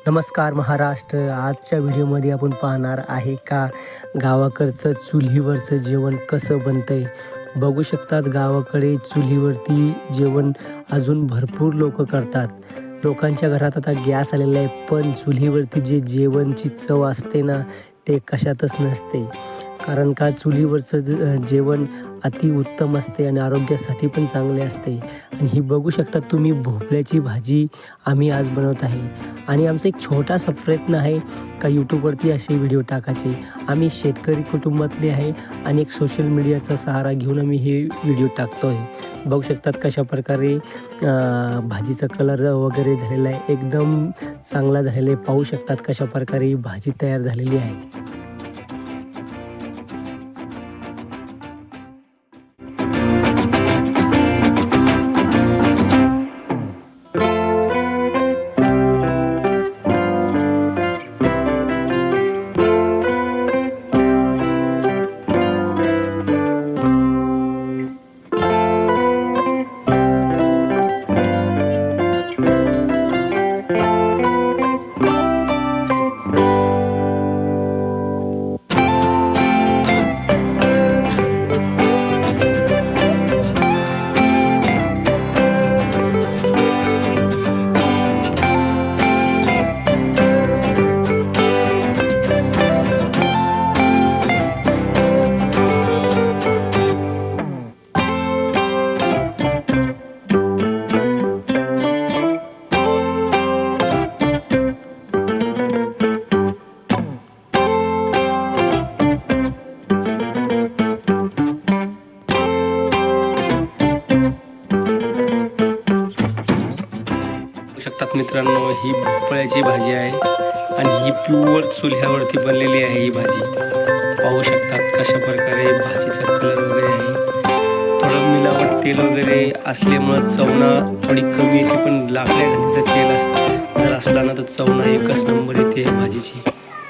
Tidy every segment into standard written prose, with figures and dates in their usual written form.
नमस्कार महाराष्ट्र. आजच्या व्हिडिओमध्ये आपण पाहणार आहे का गावाकडचं चुलीवरचं जेवण कसं बनतंय. बघू शकतात गावाकडे चुलीवरती जेवण अजून भरपूर लोक करतात. लोकांच्या घरात आता गॅस आलेला आहे, पण चुलीवरती जे जेवणची चव असते ना, ते कशातच नसते. कारण का चुलीवरचं जेवण अतिउत्तम असते आणि आरोग्यासाठी पण चांगले असते. आणि ही बघू शकता तुम्ही भोपळ्याची भाजी आम्ही आज बनवत आहे. आणि आमचा एक छोटासा प्रयत्न आहे का यूट्यूबवरती असे व्हिडिओ टाकायचे. आम्ही शेतकरी कुटुंबातले आहे आणि एक सोशल मीडियाचा सहारा घेऊन आम्ही हे व्हिडिओ टाकतो आहे. बघू शकतात कशाप्रकारे भाजीचा कलर वगैरे झालेला आहे, एकदम चांगला झालेला आहे. पाहू शकतात कशाप्रकारे ही भाजी तयार झालेली आहे. शकतात मित्रांनो, ही भोपळ्याची भाजी आहे आणि ही प्युअर चुल्यावरती बनलेली आहे. ही भाजी पाहू शकतात कशा प्रकारे भाजीचा कलर वगैरे आहे. थोडं मिलावट तेल वगैरे असल्यामुळं चवना थोडी कमी येते, पण लाकड्या घाणीचं तेल जर असला ना तर चवना एकच नंबर येते भाजीची.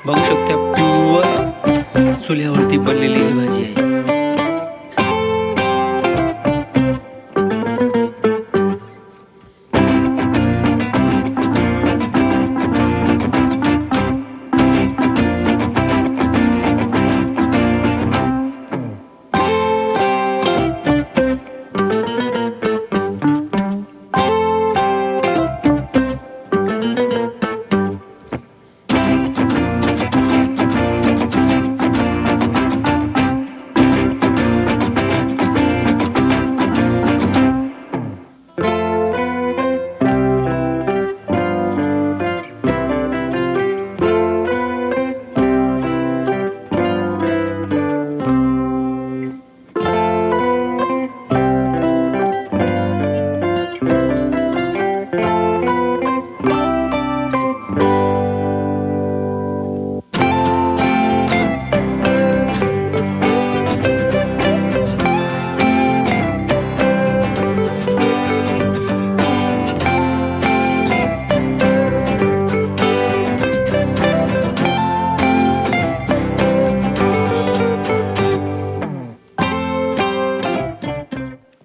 बघू शकता प्युअर चुल्यावरती बनलेली ही भाजी आहे.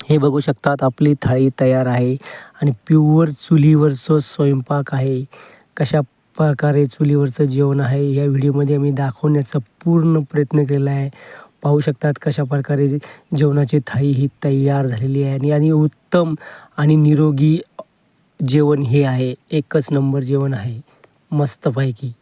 हे बघू शकतात आपली थाळी तयार आहे आणि प्युअर चुलीवरचं स्वयंपाक आहे. कशा प्रकारे चुलीवरचं जेवण आहे या व्हिडिओमध्ये आम्ही दाखवण्याचा पूर्ण प्रयत्न केला आहे. पाहू शकतात कशा प्रकारे जेवणाची थाळी ही तयार झालेली आहे आणि उत्तम आणि निरोगी जेवण हे आहे. एकच नंबर जेवण आहे मस्तपैकी.